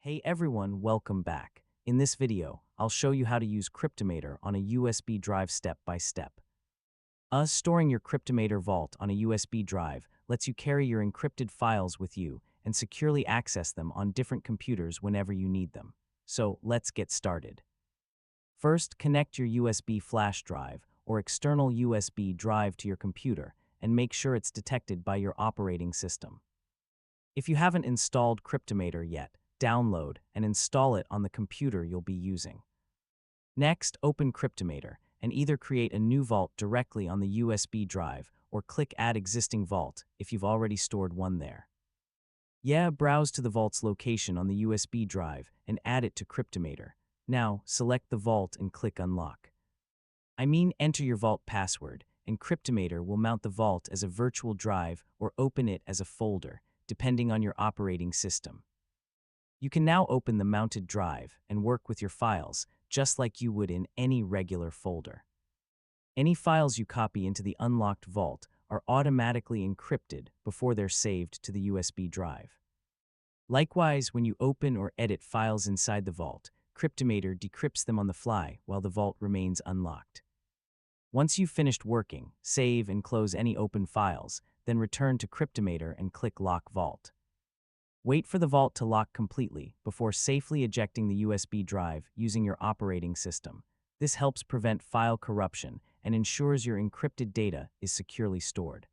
Hey everyone, welcome back. In this video, I'll show you how to use Cryptomator on a USB drive step by step. Storing your Cryptomator vault on a USB drive lets you carry your encrypted files with you and securely access them on different computers whenever you need them. So let's get started. First, connect your USB flash drive or external USB drive to your computer and make sure it's detected by your operating system. If you haven't installed Cryptomator yet, download and install it on the computer you'll be using. Next, open Cryptomator and either create a new vault directly on the USB drive or click Add Existing Vault if you've already stored one there. Browse to the vault's location on the USB drive and add it to Cryptomator. Now, select the vault and click Unlock. Enter your vault password, and Cryptomator will mount the vault as a virtual drive or open it as a folder, depending on your operating system. You can now open the mounted drive and work with your files just like you would in any regular folder. Any files you copy into the unlocked vault are automatically encrypted before they're saved to the USB drive. Likewise, when you open or edit files inside the vault, Cryptomator decrypts them on the fly while the vault remains unlocked. Once you've finished working, save and close any open files, then return to Cryptomator and click Lock Vault. Wait for the vault to lock completely before safely ejecting the USB drive using your operating system. This helps prevent file corruption and ensures your encrypted data is securely stored.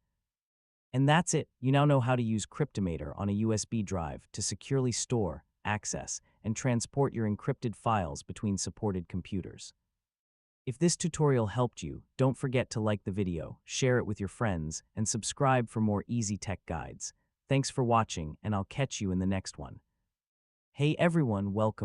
And that's it. You now know how to use Cryptomator on a USB drive to securely store, access, and transport your encrypted files between supported computers. If this tutorial helped you, don't forget to like the video, share it with your friends, and subscribe for more easy tech guides. Thanks for watching, and I'll catch you in the next one. Hey everyone, welcome.